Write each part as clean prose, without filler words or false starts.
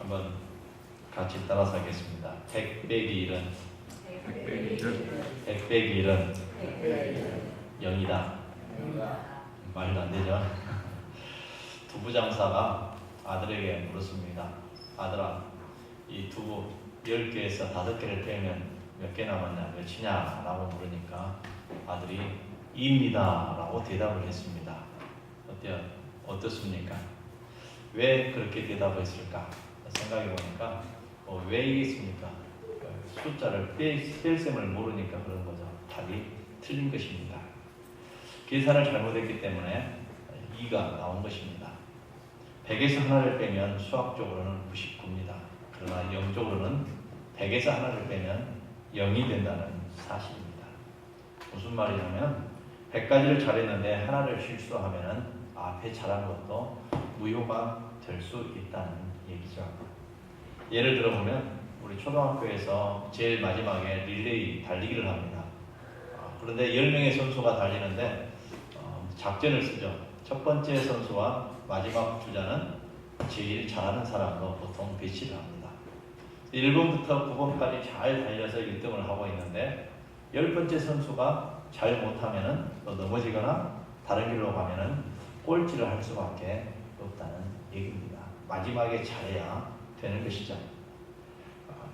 한번 같이 따라서 하겠습니다. 100 빼기 1은 100 빼기 1은 0이다. 말도 안 되죠? 두부 장사가 아들에게 물었습니다. 아들아, 이 두부 10개에서 5개를 빼면 몇 개 남았냐, 몇이냐 라고 물으니까 아들이 2입니다 라고 대답을 했습니다. 어떻습니까? 왜 그렇게 대답을 했을까? 생각해 보니까 왜 이겠습니까? 숫자를 뺄 셈을 모르니까 그런 거죠. 답이 틀린 것입니다. 계산을 잘못했기 때문에 2가 나온 것입니다. 100에서 하나를 빼면 수학적으로는 99입니다. 그러나 영적으로는 100에서 하나를 빼면 0이 된다는 사실입니다. 무슨 말이냐면 100가지를 잘했는데 하나를 실수하면 앞에 잘한 것도 무효가 될 수 있다는 얘기죠. 예를 들어보면 우리 초등학교에서 제일 마지막에 릴레이 달리기를 합니다. 그런데 10명의 선수가 달리는데 작전을 쓰죠. 첫 번째 선수와 마지막 주자는 제일 잘하는 사람으로 보통 배치를 합니다. 1번부터 9번까지 잘 달려서 1등을 하고 있는데 10번째 선수가 잘 못하면 또 넘어지거나 다른 길로 가면 꼴찌를 할 수밖에 없다는 얘기입니다. 마지막에 잘해야 되는 것이죠.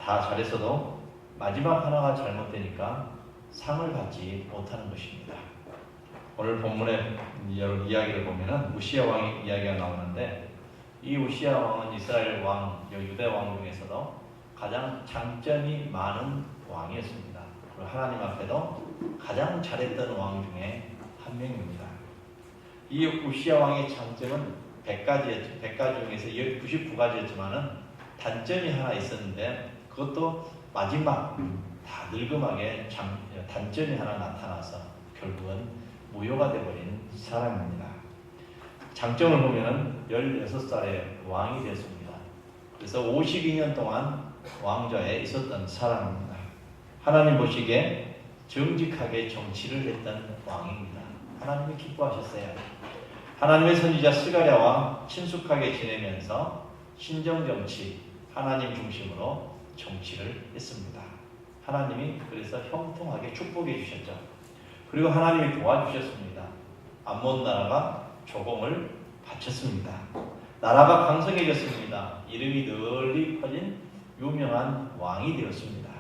다 잘했어도 마지막 하나가 잘못되니까 상을 받지 못하는 것입니다. 오늘 본문의 여러 이야기를 보면은 우시야 왕의 이야기가 나오는데 이 우시야 왕은 이스라엘 왕, 유대 왕 중에서도 가장 장점이 많은 왕이었습니다. 그리고 하나님 앞에도 가장 잘했던 왕 중에 한 명입니다. 이 우시야 왕의 장점은 100가지였죠. 100가지 중에서 99가지였지만은 단점이 하나 있었는데 그것도 마지막 다 늙음하게 단점이 하나 나타나서 결국은 무효가 되어버린 사람입니다. 장점을 보면 16살에 왕이 되었습니다. 그래서 52년 동안 왕좌에 있었던 사람입니다. 하나님 보시기에 정직하게 정치를 했던 왕입니다. 하나님이 기뻐하셨어요. 하나님의 선지자 스가랴와 친숙하게 지내면서 신정정치, 하나님 중심으로 정치를 했습니다. 하나님이 그래서 형통하게 축복해 주셨죠. 그리고 하나님이 도와주셨습니다. 암몬 나라가 조공을 바쳤습니다. 나라가 강성해졌습니다. 이름이 널리 퍼진 유명한 왕이 되었습니다.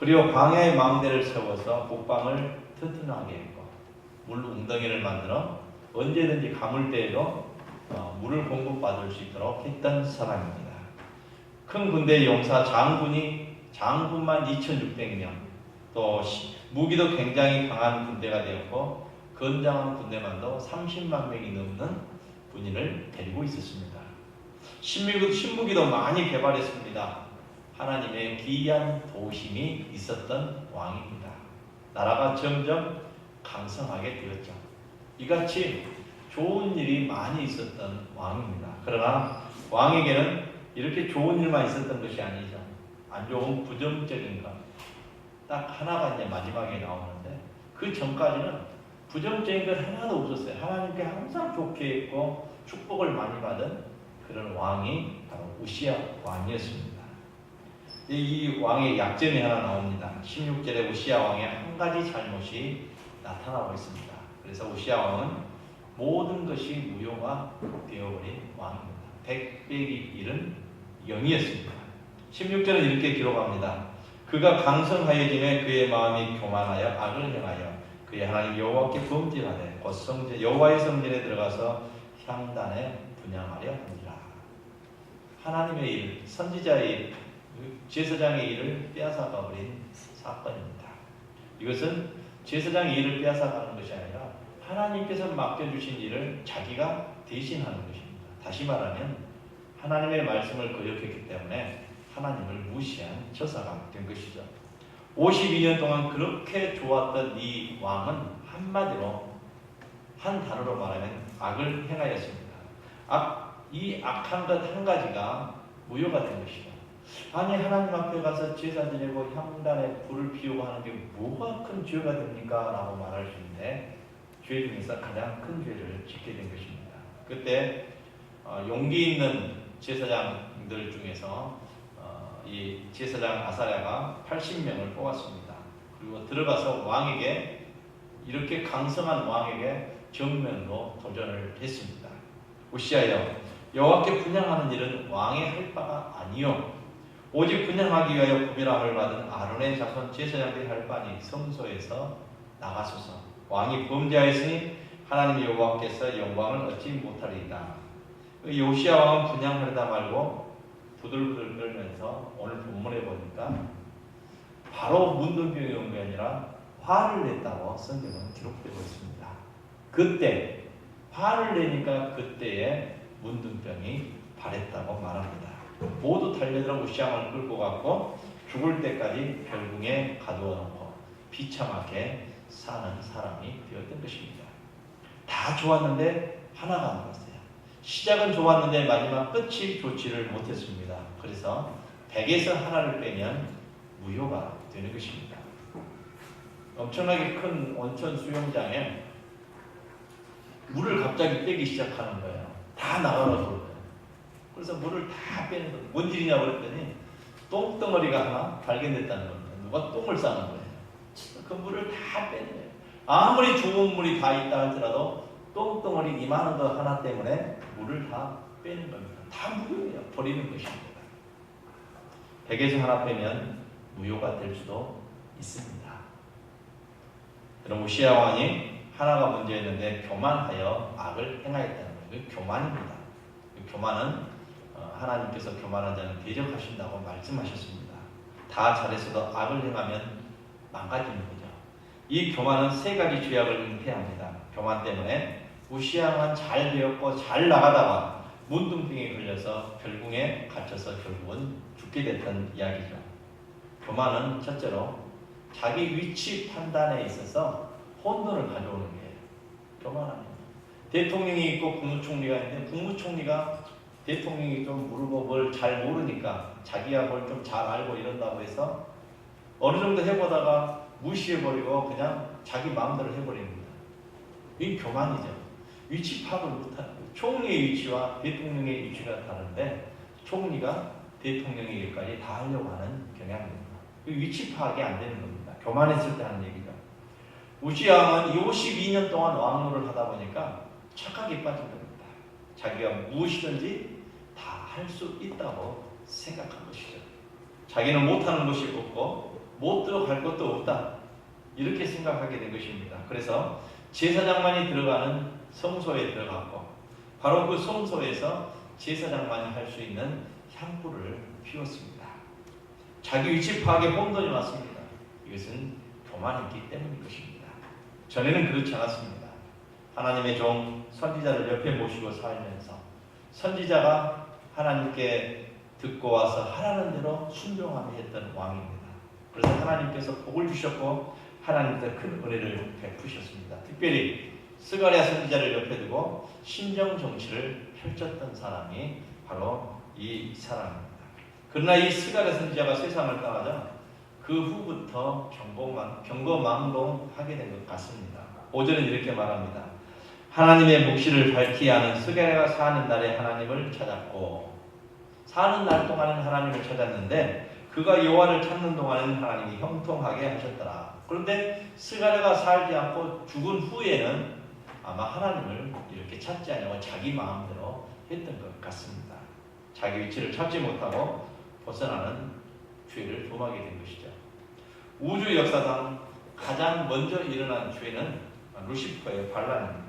그리고 광야의 망대를 세워서 북방을 튼튼하게 했고 물 웅덩이를 만들어 언제든지 가물때에도 물을 공급받을 수 있도록 했던 사람입니다. 큰 군대의 용사 장군만 2,600명, 또 무기도 굉장히 강한 군대가 되었고 건장한 군대만도 30만 명이 넘는 군인을 데리고 있었습니다. 신무기도 많이 개발했습니다. 하나님의 기이한 도우심이 있었던 왕입니다. 나라가 점점 강성하게 되었죠. 이같이 좋은 일이 많이 있었던 왕입니다. 그러나 왕에게는 이렇게 좋은 일만 있었던 것이 아니죠. 안 좋은 부정적인 것 딱 하나가 이제 마지막에 나오는데 그 전까지는 부정적인 것 하나도 없었어요. 하나님께 항상 좋게 했고 축복을 많이 받은 그런 왕이 바로 우시야 왕이었습니다. 이 왕의 약점이 하나 나옵니다. 16절에 우시야 왕의 한 가지 잘못이 나타나고 있습니다. 그래서 우시야 왕은 모든 것이 무효가 되어버린 왕입니다. 100 빼기 1은 0이었습니다. 16절은 이렇게 기록합니다. 그가 강성하여짐에 그의 마음이 교만하여 악을 행하여 그의 하나님 여호와께 범죄하되 곧 여호와의 성전에 들어가서 향단에 분향하려 하니라. 하나님의 일, 선지자의 일, 제사장의 일을 빼앗아가버린 사건입니다. 이것은 제사장의 일을 빼앗아가는 것이 아니라 하나님께서 맡겨주신 일을 자기가 대신하는 것입니다. 다시 말하면 하나님의 말씀을 거역했기 때문에 하나님을 무시한 처사가 된 것이죠. 52년 동안 그렇게 좋았던 이 왕은 한마디로 한 단어로 말하면 악을 행하였습니다. 이 악한 것 한 가지가 무효가 된 것이죠. 아니 하나님 앞에 가서 제사 드리고 향단에 불을 피우고 하는 게 뭐가 큰 죄가 됩니까? 라고 말할 수 있는데 죄 중에서 가장 큰 죄를 짓게 된 것입니다. 그때 용기 있는 제사장 왕들 중에서 이 제사장 아사랴가 80명을 뽑았습니다. 그리고 들어가서 왕에게 이렇게 강성한 왕에게 정면으로 도전을 했습니다. 우시아여 여호와께 분향하는 일은 왕의 할 바가 아니요 오직 분향하기 위하여 구별함을 받은 아론의 자손 제사장들이 할 바니 성소에서 나가소서. 왕이 범죄하였으니 하나님 여호와께서 영광을 얻지 못하리이다. 요시야 왕은 분향하려다 말고 부들부들 떨면서 오늘 본문에 보니까 바로 문둥병이 온 게 아니라 화를 냈다고 성경은 기록되고 있습니다. 그때 화를 내니까 그때에 문둥병이 발했다고 말합니다. 모두 달려들어 우시아 왕을 끌고 갔고 죽을 때까지 별궁에 가두어 놓고 비참하게 사는 사람이 되었던 것입니다. 다 좋았는데 하나가 안 좋았어요. 시작은 좋았는데 마지막 끝이 좋지를 못했습니다. 그래서 100에서 하나를 빼면 무효가 되는 것입니다. 엄청나게 큰 온천 수영장에 물을 갑자기 빼기 시작하는 거예요. 다 나가라고 그러고요. 그래서 물을 다 빼는 거예요. 뭔 일이냐고 그랬더니 똥덩어리가 하나 발견됐다는 겁니다. 누가 똥을 싸는 거예요. 그 물을 다 빼는 거예요. 아무리 좋은 물이 다 있다 할지라도 똥덩어리 이만한 거 하나 때문에 물을 다 빼는 겁니다. 다 무효예요. 버리는 것입니다. 100에서 하나 빼면 무효가 될 수도 있습니다. 여러분 우시아 왕이 하나가 문제였는데 교만하여 악을 행하였다는 거예요. 교만입니다. 교만은 하나님께서 교만한 자는 대적하신다고 말씀하셨습니다. 다 잘해서도 악을 행하면 망가지는 거죠. 이 교만은 세 가지 죄악을 잉태합니다. 교만 때문에 우시아 왕은 잘 되었고 잘 나가다가 문둥병에 걸려서 별궁에 갇혀서 결국은 죽게 됐던 이야기죠. 교만은 첫째로 자기 위치 판단에 있어서 혼돈을 가져오는 거예요. 교만합니다. 대통령이 있고 국무총리가 있는데 국무총리가 대통령이 좀 모르고 뭘 잘 모르니까 자기야 뭘 좀 잘 알고 이런다고 해서 어느 정도 해보다가 무시해버리고 그냥 자기 마음대로 해버립니다. 이게 교만이죠. 위치 파악을 못하는 거예요. 총리의 위치와 대통령의 위치가 다른데 총리가 대통령의 일까지 다 하려고 하는 경향입니다. 위치 파악이 안 되는 겁니다. 교만했을 때 하는 얘기죠. 우시아 왕은 52년 동안 왕노를 하다 보니까 착각에 빠진 겁니다. 자기가 무엇이든지 다 할 수 있다고 생각한 것이죠. 자기는 못하는 것이 없고 못 들어갈 것도 없다. 이렇게 생각하게 된 것입니다. 그래서 제사장만이 들어가는 성소에 들어갔고 바로 그 성소에서 제사장만이 할 수 있는 향불을 피웠습니다. 자기 위치 파악에 혼돈이 왔습니다. 이것은 교만했기 때문인 것입니다. 전에는 그렇지 않았습니다. 하나님의 종 선지자를 옆에 모시고 살면서 선지자가 하나님께 듣고 와서 하라는 대로 순종하며 했던 왕입니다. 그래서 하나님께서 복을 주셨고 하나님께서 큰 은혜를 베푸셨습니다. 특별히 스가랴 선지자를 옆에 두고 신정 정치를 펼쳤던 사람이 바로 이 사람입니다. 그러나 이 스가랴 선지자가 세상을 떠나자 그 후부터 경거망동하게 된 것 같습니다. 5절은 이렇게 말합니다. 하나님의 묵시를 밝히 하는 스가랴가 사는 날에 하나님을 찾았고 사는 날 동안은 하나님을 찾았는데 그가 여호와를 찾는 동안은 하나님이 형통하게 하셨더라. 그런데 스가랴가 살지 않고 죽은 후에는 아마 하나님을 이렇게 찾지 않냐고 자기 마음대로 했던 것 같습니다. 자기 위치를 찾지 못하고 벗어나는 죄를 범하게 된 것이죠. 우주 역사상 가장 먼저 일어난 죄는 루시퍼의 반란입니다.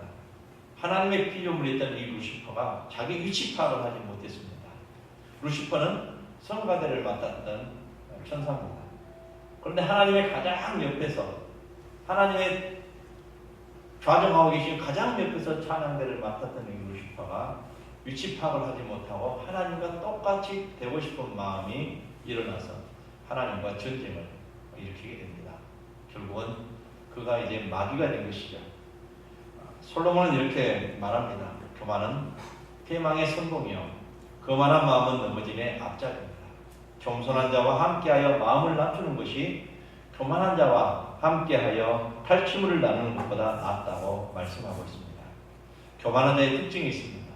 하나님의 피조물이었던 이 루시퍼가 자기 위치 파악을 하지 못했습니다. 루시퍼는 성가대를 맡았던 천사입니다. 그런데 하나님의 가장 옆에서 하나님의 좌정하고 계신 가장 옆에서 찬양대를 맡았던 이 루시퍼가 위치 파악을 하지 못하고 하나님과 똑같이 되고 싶은 마음이 일어나서 하나님과 전쟁을 일으키게 됩니다. 결국은 그가 이제 마귀가 된 것이죠. 솔로몬은 이렇게 말합니다. 교만은 패망의 선봉이요 거만한 마음은 넘어짐의 앞자리입니다. 겸손한 자와 함께하여 마음을 낮추는 것이 교만한 자와 함께하여 탈취물을 나누는 것보다 낫다고 말씀하고 있습니다. 교만한 자의 특징이 있습니다.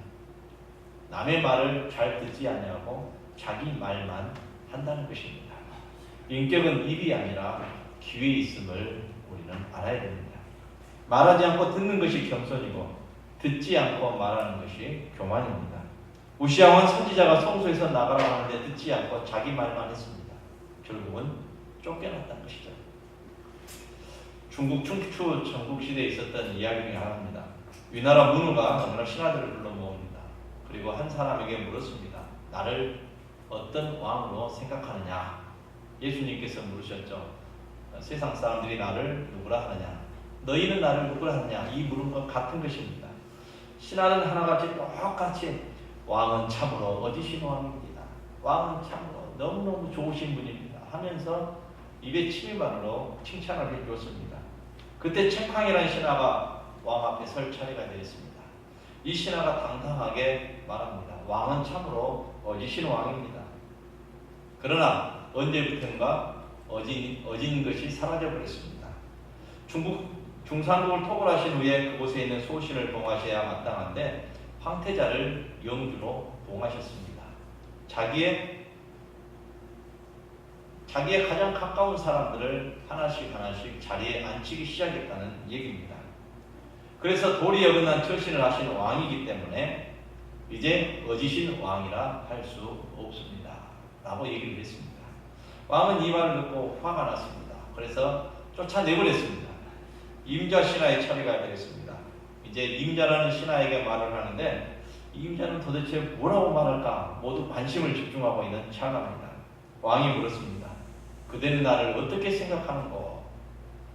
남의 말을 잘 듣지 않냐고 자기 말만 한다는 것입니다. 인격은 입이 아니라 귀에 있음을 우리는 알아야 됩니다. 말하지 않고 듣는 것이 겸손이고 듣지 않고 말하는 것이 교만입니다. 우시야 왕 선지자가 성소에서 나가라고 하는데 듣지 않고 자기 말만 했습니다. 결국은 쫓겨났다는 것이죠. 중국 춘추 전국시대에 있었던 이야기 중에 하나입니다. 위나라 문우가 어느 날 신하들을 불러 모읍니다. 그리고 한 사람에게 물었습니다. 나를 어떤 왕으로 생각하느냐? 예수님께서 물으셨죠. 세상 사람들이 나를 누구라 하느냐? 너희는 나를 누구라 하느냐? 이 물은 것 같은 것입니다. 신하는 하나같이 똑같이 왕은 참으로 어디신 왕입니다. 왕은 참으로 너무너무 좋으신 분입니다. 하면서 입에 침입안으로 칭찬을 해주었습니다. 그때 책황이라는 신하가 왕 앞에 설 차례가 되었습니다. 이 신하가 당당하게 말합니다. 왕은 참으로 어지신 왕입니다. 그러나 언제부턴가 어진 것이 사라져버렸습니다. 중국 중산국을 토벌하신 후에 그곳에 있는 소신을 봉하셔야 마땅한데 황태자를 영주로 봉하셨습니다. 자기의 가장 가까운 사람들을 하나씩 자리에 앉히기 시작했다는 얘기입니다. 그래서 도리 어긋난 처신을 하신 왕이기 때문에 이제 어지신 왕이라 할 수 없습니다. 라고 얘기를 했습니다. 왕은 이 말을 듣고 화가 났습니다. 그래서 쫓아내버렸습니다. 임자 신하의 처리가 되겠습니다. 이제 임자라는 신하에게 말을 하는데 임자는 도대체 뭐라고 말할까 모두 관심을 집중하고 있는 찰나입니다. 왕이 물었습니다. 그대는 나를 어떻게 생각하는고?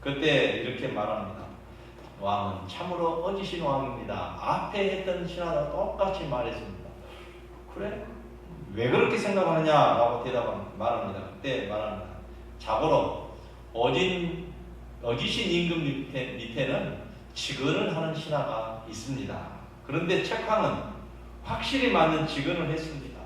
그때 이렇게 말합니다. 왕은 참으로 어지신 왕입니다. 앞에 했던 신하와 똑같이 말했습니다. 그래? 왜 그렇게 생각하느냐? 라고 말합니다. 그때 말합니다. 자고로 어지신 임금 밑에는 직언을 하는 신하가 있습니다. 그런데 책황은 확실히 맞는 직언을 했습니다.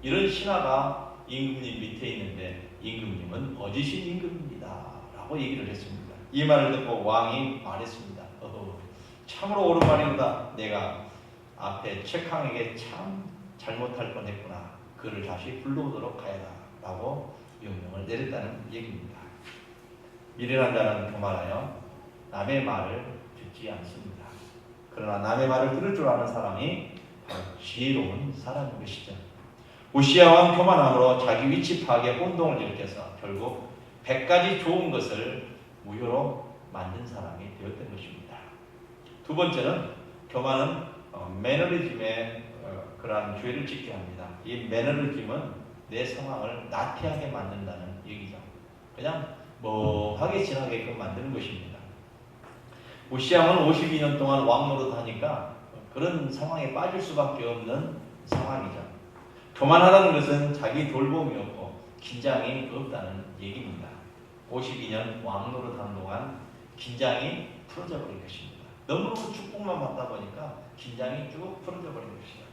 이런 신하가 임금님 밑에 있는데 임금님은 어지신 임금입니다. 라고 얘기를 했습니다. 이 말을 듣고 왕이 말했습니다. 참으로 옳은 말이로다. 내가 앞에 책황에게 참 잘못할 뻔했구나. 그를 다시 불러오도록 하여라. 라고 명령을 내렸다는 얘기입니다. 미련한 자는 교만하여 남의 말을 듣지 않습니다. 그러나 남의 말을 들을 줄 아는 사람이 바로 지혜로운 사람인 것이죠. 우시야 왕 교만함으로 자기 위치 파악에 혼동을 일으켜서 결국 100가지 좋은 것을 무효로 만든 사람이 되었던 것입니다. 두 번째는 교만은 매너리즘에 그러한 죄를 짓게 합니다. 이 매너리즘은 내 상황을 나태하게 만든다는 얘기죠. 그냥 멍하게 지나게끔 만드는 것입니다. 우시야 왕은 52년 동안 왕 노릇하니까 그런 상황에 빠질 수밖에 없는 상황이죠. 교만하다는 것은 자기 돌봄이 없고 긴장이 없다는 얘기입니다. 52년 왕 노릇하는 동안 긴장이 풀어져 버린 것입니다. 너무너무 축복만 받다 보니까 긴장이 쭉 풀어져 버린 것이다.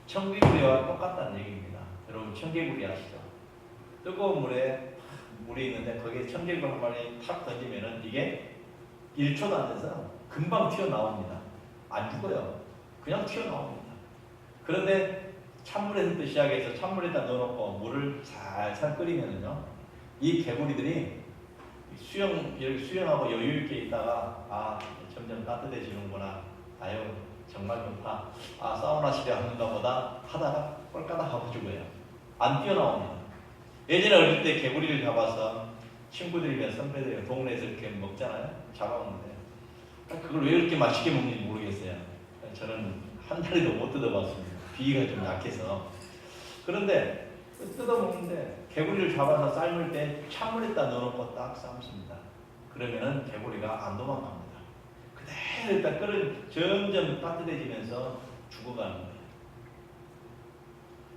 청개구리와 똑같다는 얘기입니다. 여러분 청개구리 아시죠? 뜨거운 물이 있는데 거기에 청개구리 한 마리 탁 던지면은 이게 1초도 안 돼서 금방 튀어나옵니다. 안 죽어요. 그냥 튀어나옵니다. 그런데 찬물에서 시작해서 찬물에다 넣어놓고 물을 살살 끓이면은요, 이 개구리들이 수영하고 여유있게 있다가 점점 따뜻해지는구나. 아유 정말 좋다. 사우나 집에 왔는가 보다 하다가 꼴까닥 하고 죽어요. 안 뛰어나옵니다. 예전에 어릴 때 개구리를 잡아서 친구들이면 선배들이 동네에서 이렇게 먹잖아요. 잡아먹는데 그걸 왜 이렇게 맛있게 먹는지 모르겠어요. 저는 한 달에도 못 뜯어봤습니다. 비위가 좀 약해서. 그런데 뜯어먹는데 개구리를 잡아서 삶을 때 찬물에다 넣어놓고 딱 삶습니다. 그러면은 개구리가 안 도망갑니다. 그대로 일단 점점 따뜻해지면서 죽어가는 거예요.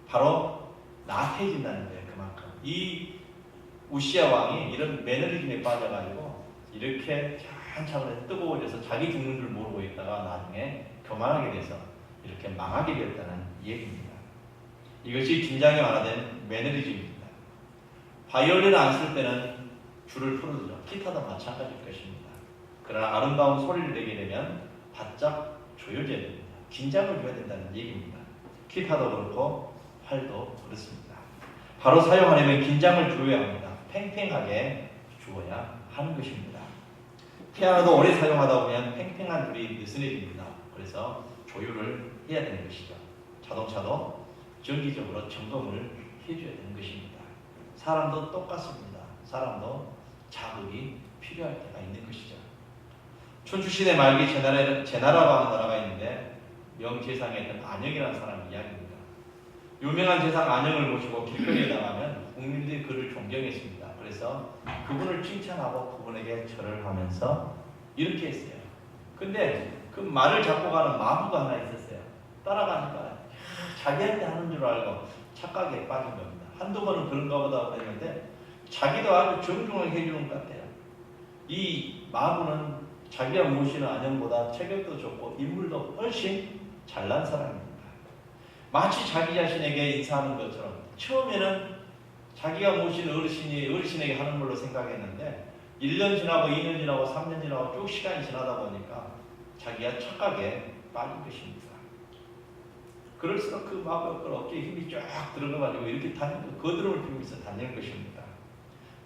바로 나태해진다는 거예요. 그만큼. 이 우시야 왕이 이런 매너리즘에 빠져가지고 이렇게 한참을 뜨거워져서 자기 죽는 줄 모르고 있다가 나중에 교만하게 돼서 이렇게 망하게 되었다는 얘기입니다. 이것이 긴장이 완화된 매너리즘입니다. 바이올린을 안 쓸 때는 줄을 풀어주죠. 기타도 마찬가지일 것입니다. 그러나 아름다운 소리를 내게 되면 바짝 조여져야 됩니다. 긴장을 줘야 된다는 얘기입니다. 기타도 그렇고 팔도 그렇습니다. 바로 사용하려면 긴장을 주어야 합니다. 팽팽하게 주어야 하는 것입니다. 피아노도 오래 사용하다 보면 팽팽한 줄이 느슨해집니다. 그래서 조율을 해야 되는 것이죠. 자동차도 정기적으로 점검을 해줘야 되는 것입니다. 사람도 똑같습니다. 사람도 자극이 필요할 때가 있는 것이죠. 춘추시대 말기 제나라고 하는 나라가 있는데 명제상에 있던 안영이라는 사람 이야기입니다. 유명한 제상 안영을 모시고 길거리에 나가면 국민들이 그를 존경했습니다. 그래서 그분을 칭찬하고 그분에게 절을 하면서 이렇게 했어요. 근데 그 말을 잡고 가는 마부가 하나 있었어요. 따라가니까 자기한테 하는 줄 알고 착각에 빠진 겁니다. 한두 번은 그런가 보다 했는데 자기도 아주 정중하게 해주는 것 같아요. 이 마부는 자기가 모시는 안영보다 체격도 좋고 인물도 훨씬 잘난 사람입니다. 마치 자기 자신에게 인사하는 것처럼 처음에는 자기가 모시는 어르신에게 하는 걸로 생각했는데 1년 지나고 2년 지나고 3년 지나고 쭉 시간이 지나다 보니까 자기가 착각에 빠진 것입니다. 그럴수록 그 마법을 어깨에 힘이 쫙 들어가가지고 이렇게 다니고 거드름을 피우면서 다니는 것입니다.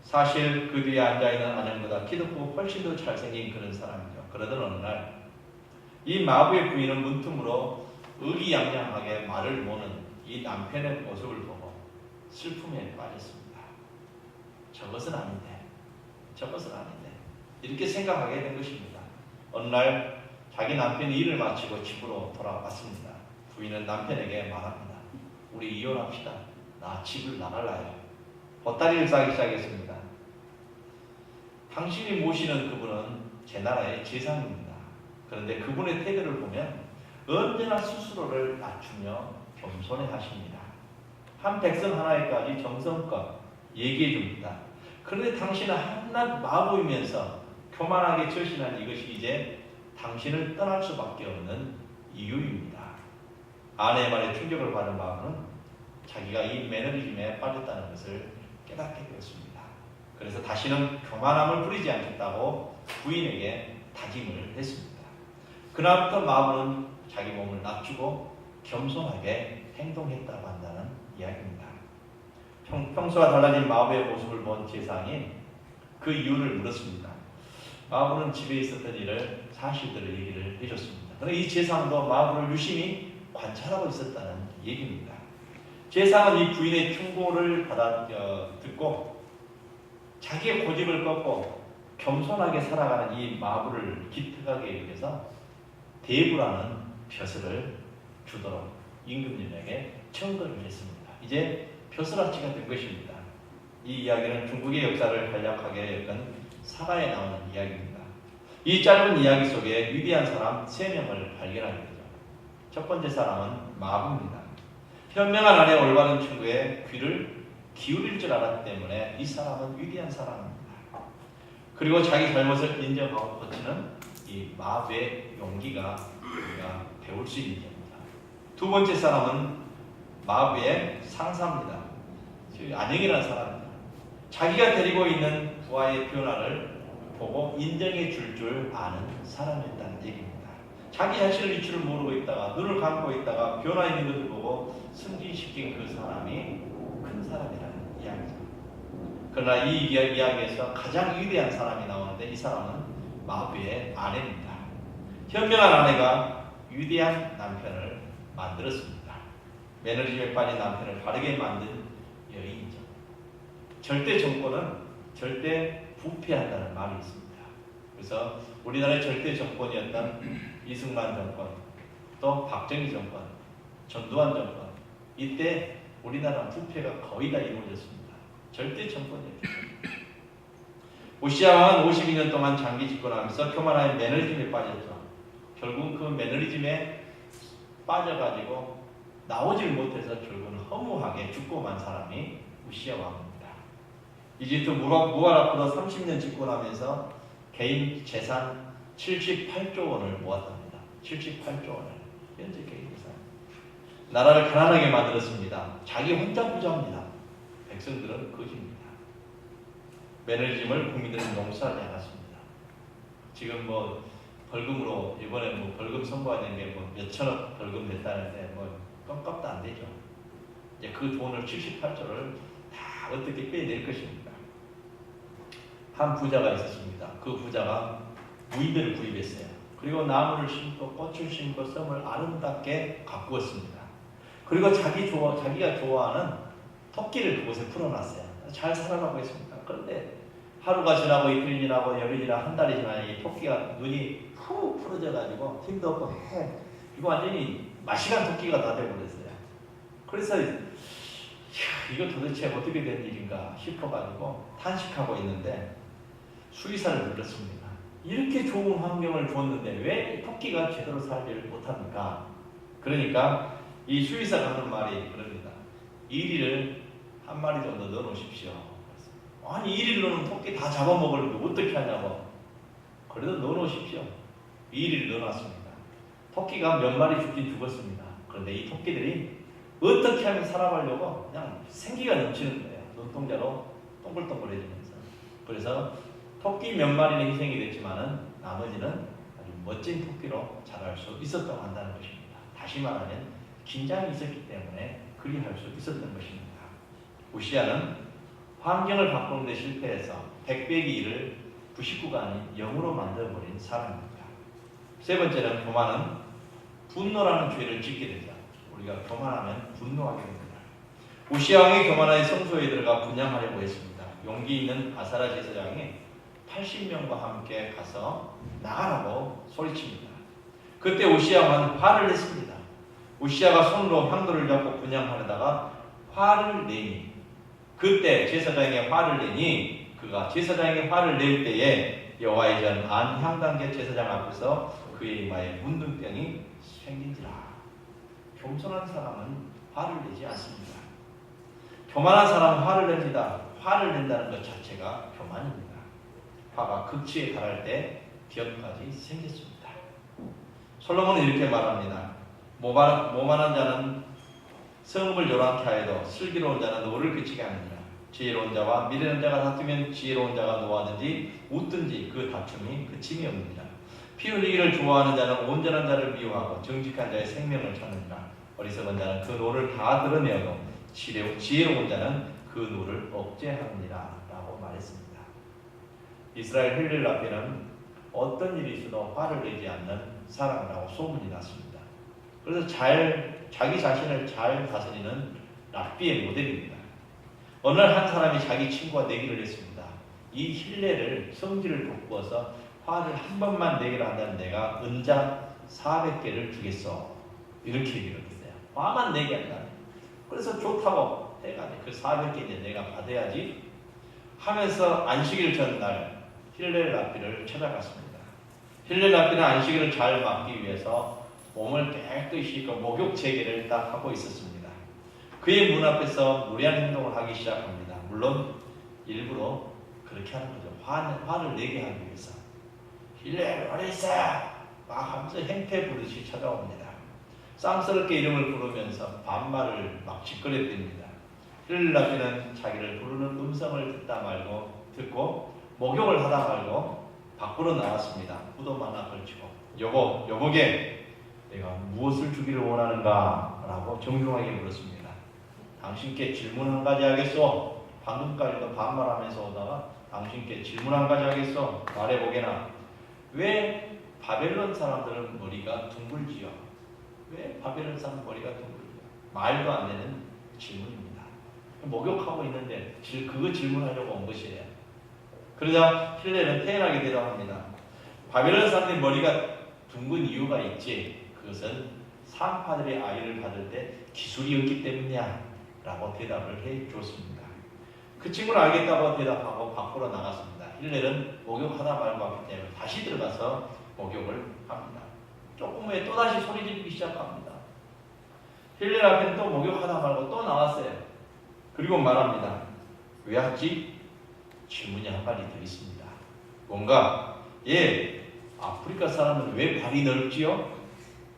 사실 그 뒤에 앉아있는 안영보다 키도 크고 훨씬 더 잘생긴 그런 사람이죠. 그러던 어느 날 이 마부의 부인은 문틈으로 의기양양하게 말을 모는 이 남편의 모습을 보고 슬픔에 빠졌습니다. 저것은 아닌데 이렇게 생각하게 된 것입니다. 어느 날 자기 남편이 일을 마치고 집으로 돌아왔습니다. 부인은 남편에게 말합니다. 우리 이혼합시다. 나 집을 나갈라요. 보따리를 싸기 시작했습니다. 당신이 모시는 그분은 제 나라의 제상입니다. 그런데 그분의 태도를 보면 언제나 스스로를 낮추며 겸손해 하십니다. 한 백성 하나에까지 정성껏 얘기해 줍니다. 그런데 당신은 한낱 마부이면서 교만하게 처신한 이것이 이제 당신을 떠날 수밖에 없는 이유입니다. 아내의 말에 충격을 받은 마부는 자기가 이 매너리즘에 빠졌다는 것을 깨닫게 되었습니다. 그래서 다시는 교만함을 부리지 않겠다고 부인에게 다짐을 했습니다. 그날부터 마부는 자기 몸을 낮추고 겸손하게 행동했다고 한다는 이야기입니다. 평소와 달라진 마부의 모습을 본 제상이 그 이유를 물었습니다. 마부는 집에 있었던 일을 사실대로 얘기를 해줬습니다. 그런데 이 제상도 마부를 유심히 관찰하고 있었다는 얘기입니다. 제상은 이 부인의 충고를 듣고 자기의 고집을 꺾고 겸손하게 살아가는 이 마부를 기특하게 여겨서 대부라는 벼슬을 주도록 임금님에게 청구를 했습니다. 이제 벼슬아치가 된 것입니다. 이 이야기는 중국의 역사를 간략하게 엮은 사가에 나오는 이야기입니다. 이 짧은 이야기 속에 위대한 사람 3명을 발견하게 되죠. 첫 번째 사람은 마부입니다. 현명한 아내 올바른 친구의 귀를 기울일 줄 알았기 때문에 이 사람은 위대한 사람입니다. 그리고 자기 잘못을 인정하고 고치는 이 마부의 용기가 우리가 배울 수 있는 점입니다. 두 번째 사람은 마부의 상사입니다. 안영이라는 사람입니다. 자기가 데리고 있는 부하의 변화를 보고 인정해 줄 아는 사람이었다는 얘기입니다. 자기 자신을 이치를 모르고 있다가 눈을 감고 있다가 변화 있는 것을 보고 승진시킨 그 사람이 큰 사람이라는 이야기죠. 그러나 이 이야기에서 가장 위대한 사람이 나오는데 이 사람은 마부의 아내입니다. 현명한 아내가 위대한 남편을 만들었습니다. 매너리즘에 빠진 남편을 바르게 만든 여인이죠. 절대 정권은 절대 부패한다는 말이 있습니다. 그래서 우리나라의 절대 정권이었던 이승만 정권, 또 박정희 정권, 전두환 정권, 이때 우리나라 부패가 거의 다 이루어졌습니다. 절대 정권이었죠. 오시아 왕은 52년 동안 장기 집권하면서 교만한 매너리즘에 빠졌죠. 결국 그 매너리즘에 빠져가지고 나오질 못해서 결국은 허무하게 죽고 만 사람이 우시아 왕입니다. 이집트 무바라크도 30년 집권하면서 개인 재산 78조 원을 모았답니다. 78조 원을. 현재 개인 재산. 나라를 가난하게 만들었습니다. 자기 혼자 부자입니다. 백성들은 거지입니다. 매너리즘을 국민들은 용서하지 않았습니다. 지금 벌금으로 이번에 벌금 선고하는 게 몇천억 벌금 냈다는데 껌값도 안 되죠. 이제 그 돈을 78조를 다 어떻게 빼낼 것입니까? 한 부자가 있었습니다. 그 부자가 무인배를 구입했어요. 그리고 나무를 심고 꽃을 심고 섬을 아름답게 가꾸었습니다. 그리고 자기가 좋아하는 토끼를 그곳에 풀어놨어요. 잘 살아가고 있습니다. 그런데 하루가 지나고 이틀이 지나고 열이 지나 한 달이 지나니 이 토끼가 눈이 푹 풀어져가지고 힘도 없고 이거 완전히 마시간 토끼가 다 돼버렸어요. 그래서 이거 도대체 어떻게 된 일인가 싶어가지고 탄식하고 있는데 수의사를 불렀습니다. 이렇게 좋은 환경을 줬는데 왜 토끼가 제대로 살지를 못합니까? 그러니까 이 수의사가 하는 말이 그럽니다. 이리를 한 마리 정도 넣어놓으십시오. 아니 이리를 넣으면 토끼 다 잡아먹으려고 어떻게 하냐고. 그래도 넣어놓으십시오. 이리를 넣어놨습니다. 토끼가 몇 마리 죽긴 죽었습니다. 그런데 이 토끼들이 어떻게 하면 살아가려고 그냥 생기가 넘치는 거예요. 눈동자로 동글동글해지면서. 그래서 토끼 몇 마리는 희생이 됐지만은 나머지는 아주 멋진 토끼로 자랄 수 있었다고 한다는 것입니다. 다시 말하면 긴장이 있었기 때문에 그리할 수 있었던 것입니다. 우시아는 환경을 바꾸는 데 실패해서 백배기 일을 99가 아닌 0으로 만들어버린 사람입니다. 세 번째는 교만은 분노라는 죄를 짓게 되죠. 우리가 교만하면 분노하게 됩니다. 우시아 왕이 교만하여 성소에 들어가 분향하려고 했습니다. 용기 있는 아사랴 제사장이 80명과 함께 가서 나가라고 소리칩니다. 그때 우시아 왕은 화를 냈습니다. 우시아가 손으로 향도를 잡고 분향하려다가 화를 내니 그때 제사장이 화를 내니 그가 제사장이 화를 낼 때에 여호와의 전 안향단계 제사장 앞에서 그의 이마에 문둥병이 생긴지라. 겸손한 사람은 화를 내지 않습니다. 교만한 사람은 화를 냅니다. 화를 낸다는 것 자체가 교만입니다. 화가 극치에 달할 때 기업까지 생겼습니다. 솔로몬은 이렇게 말합니다. 모만한 자는 성읍을 요란케 하여도 슬기로운 자는 노를 그치게 하느니라. 지혜로운 자와 미련한 자가 다투면 지혜로운 자가 노하든지 웃든지 그 다툼이 그침이 없느니라. 피 흘리기를 좋아하는 자는 온전한 자를 미워하고 정직한 자의 생명을 찾느니라. 어리석은 자는 그 노를 다 드러내어도 지혜로운 자는 그 노를 억제하느니라 라고 말했습니다. 이스라엘 힐렐 앞에는 어떤 일이 있어도 화를 내지 않는 사람이라고 소문이 났습니다. 그래서 자기 자신을 잘 다스리는 랍비의 모델입니다. 어느 날 한 사람이 자기 친구와 내기를 했습니다. 이 힐레를 성질을 돋구어서 화를 한 번만 내기를 한다는 내가 은자 400개를 주겠어. 이렇게 얘기를 했어요. 화만 내게 한다. 그래서 좋다고 해가지고 그 400개 이제 내가 받아야지 하면서 안식일 전날 힐렐 랍비를 찾아갔습니다. 힐렐 랍비는 안식일을 잘 막기 위해서 몸을 깨끗이 목욕 재개를 딱 하고 있었습니다. 그의 문 앞에서 무리한 행동을 하기 시작합니다. 물론 일부러 그렇게 하는 거죠. 화를 내게 하기 위해서. 힐렐 어디 있어? 막 하면서 행패 부르듯이 찾아옵니다. 쌍스럽게 이름을 부르면서 반말을 막 짓거려댑니다. 힐렐 랍비는 자기를 부르는 음성을 듣고 목욕을 하다 말고 밖으로 나왔습니다. 무덤 하나 걸치고 여보게 내가 무엇을 주기를 원하는가? 라고 정중하게 물었습니다. 당신께 질문 한 가지 하겠소? 방금까지도 반말하면서 오다가 당신께 질문 한 가지 하겠소? 말해보게나. 왜 바벨론 사람들은 머리가 둥글지요? 왜 바벨론 사람 머리가 둥글지요? 말도 안 되는 질문입니다. 목욕하고 있는데 그거 질문하려고 온 것이에요. 그러자 힐렐은 태연하게 대답합니다. 바벨론 사람들이 머리가 둥근 이유가 있지. 그것은 산파들의 아이를 받을 때 기술이 없기 때문이야 라고 대답을 해줬습니다. 그 친구는 알겠다고 대답하고 밖으로 나갔습니다. 힐렐은 목욕하다 말고 하기 때문에 다시 들어가서 목욕을 합니다. 조금 후에 또다시 소리 지르기 시작합니다. 힐렐 앞에는 또 목욕하다 말고 또 나왔어요. 그리고 말합니다. 왜 왔지? 질문이 한 가지 더 있습니다. 뭔가 아프리카 사람은 왜 발이 넓지요?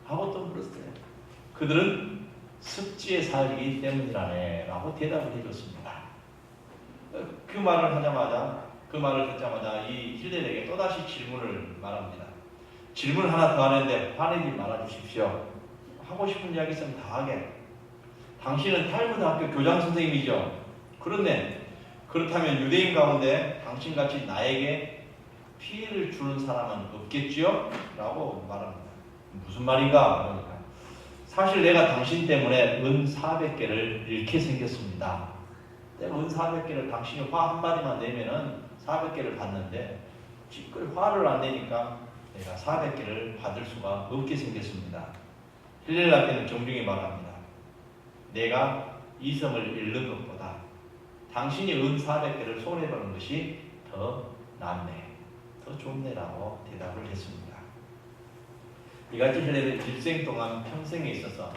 하고 또 물었어요. 그들은 습지에 살기 때문이라네 라고 대답을 해줬습니다. 그 말을 듣자마자 이 힐렐에게 또다시 질문을 말합니다. 질문 하나 더 하는데 화내지 말아주십시오. 하고 싶은 이야기 있으면 다 당신은 탈무드학교 교장 선생님이죠. 그런데 그렇다면 유대인 가운데 당신같이 나에게 피해를 주는 사람은 없겠지요? 라고 말합니다. 무슨 말인가? 그러니까 사실 내가 당신 때문에 은 400개를 잃게 생겼습니다. 내가 은 400개를 당신이 화 한마디만 내면은 400개를 받는데 지금 화를 안 내니까 내가 400개를 받을 수가 없게 생겼습니다. 힐렐라 때는 정중히 말합니다. 내가 이성을 잃는 것보다 당신이 은 400개를 손해보는 것이 더 낫네, 더 좋네라고 대답을 했습니다. 이같이 힐렐라는 일생 동안 평생에 있어서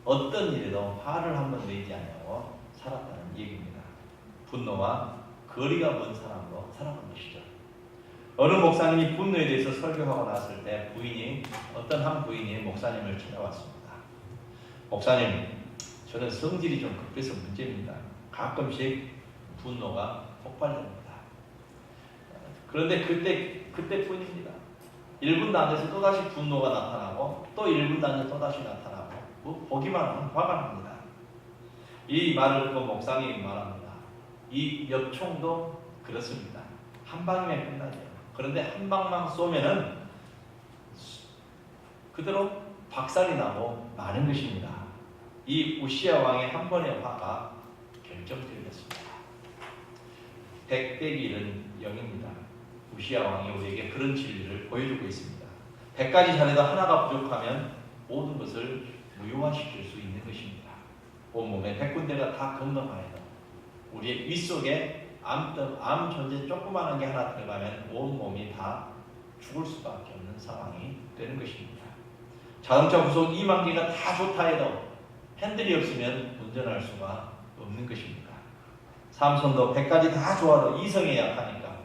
어떤 일에도 화를 한번 내지 않냐고 살았다는 얘기입니다. 분노와 거리가 먼 사람으로 살아간 것이죠. 어느 목사님이 분노에 대해서 설교하고 났을 때 어떤 한 부인이 목사님을 찾아왔습니다. 목사님, 저는 성질이 좀 급해서 문제입니다. 가끔씩 분노가 폭발됩니다. 그런데 그때뿐입니다. 1분도 안 돼서 또다시 분노가 나타나고 또 1분도 안 돼서 또다시 나타나고 보기만 하면 화가 납니다. 이 말을 듣고 목사님이 말합니다. 이 엽총도 그렇습니다. 한 방이면 끝나죠. 그런데 한 방만 쏘면은 그대로 박살이 나고 마는 것입니다. 이 우시야 왕의 한 번의 화가 결정적이었습니다. 100 빼기 1은 0입니다. 우시야 왕이 우리에게 그런 진리를 보여주고 있습니다. 100가지 잘해도 하나가 부족하면 모든 것을 무효화시킬 수 있는 것입니다. 온몸에 100군데가 다 건강하여도 우리의 윗속에 암 존재 조그마한 게 하나 들어가면 온몸이 다 죽을 수밖에 없는 상황이 되는 것입니다. 자동차 부속 2만 개가 다 좋다 해도 핸들이 없으면 운전할 수가 없는 것입니다. 삼손도 100가지 다 좋아도 이성에 약하니까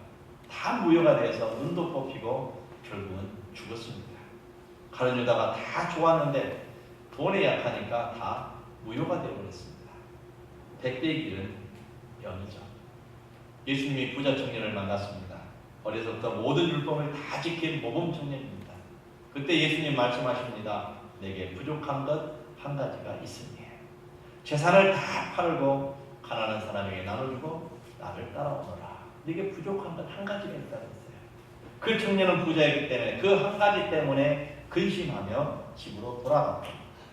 다 무효가 돼서 눈도 뽑히고 결국은 죽었습니다. 가룟 유다가 다 좋았는데 돈에 약하니까 다 무효가 되어버렸습니다. 100대의 길은 0이죠. 예수님이 부자 청년을 만났습니다. 어려서부터 모든 율법을 다 지킨 모범 청년입니다. 그때 예수님 말씀하십니다. 내게 부족한 것 한 가지가 있으니 재산을 다 팔고 가난한 사람에게 나눠주고 나를 따라오너라. 네게 부족한 것 한 가지가 있다고 했어요. 그 청년은 부자이기 때문에 그 한 가지 때문에 근심하며 집으로 돌아갔고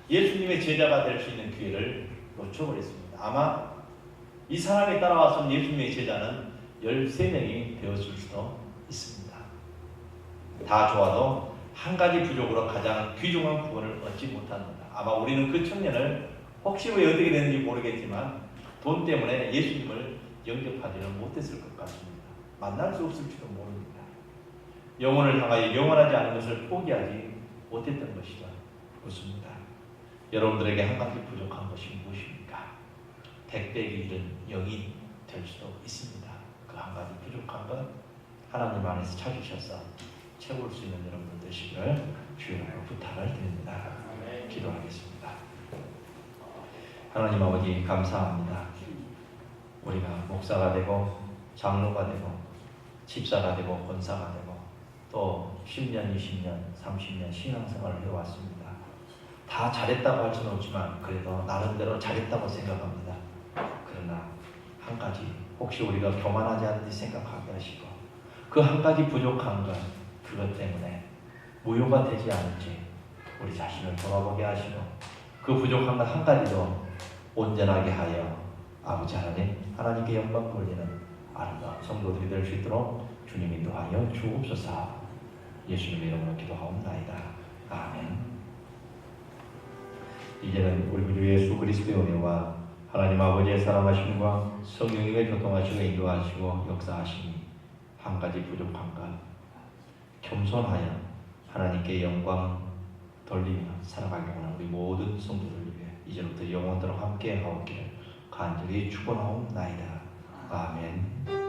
예수님의 제자가 될 수 있는 기회를 놓쳐버렸습니다. 아마 이 사람이 따라왔던 예수님의 제자는 13명이 되었을 수도 있습니다. 다 좋아도 한 가지 부족으로 가장 귀중한 구원을 얻지 못합니다. 아마 우리는 그 청년을 혹시 왜 어떻게 됐는지 모르겠지만 돈 때문에 예수님을 영접하지는 못했을 것 같습니다. 만날 수 없을지도 모릅니다. 영혼을 향하여 영원하지 않은 것을 포기하지 못했던 것이죠. 그렇습니다. 여러분들에게 한 가지 부족한 것이 무엇입니까? 100 빼기 1은 0이 될 수도 있습니다. 그 한 가지 부족한 것 하나님 안에서 찾으셔서 채울 수 있는 여러분들 되시기를 주님으로 부탁을 드립니다. 기도하겠습니다. 하나님 아버지 감사합니다. 우리가 목사가 되고 장로가 되고 집사가 되고 권사가 되고 또 10년, 20년, 30년 신앙생활을 해왔습니다. 다 잘했다고 할 수는 없지만 그래도 나름대로 잘했다고 생각합니다. 그러나 한 가지 혹시 우리가 교만하지 않는지 생각하게 하시고 그 한 가지 부족한 것 그것 때문에 무효가 되지 않을지 우리 자신을 돌아보게 하시고 그 부족한 것 한 가지도 온전하게 하여 아버지 하나님께 영광 돌리는 아름다운 성도들이 될 수 있도록 주님이 인도하여 주옵소서. 예수님의 이름으로 기도하옵나이다. 아멘. 이제는 우리 주 예수 그리스도의 은혜와 하나님 아버지의 사랑하심과 성령님의 교통하시고 인도하시고 역사하심이 한 가지 부족한 것 겸손하여 하나님께 영광 돌리며 살아가기 원하는 우리 모든 성도들 위해 이제부터 영원토록 함께 하옵기를 간절히 축원하옵나이다. 아멘.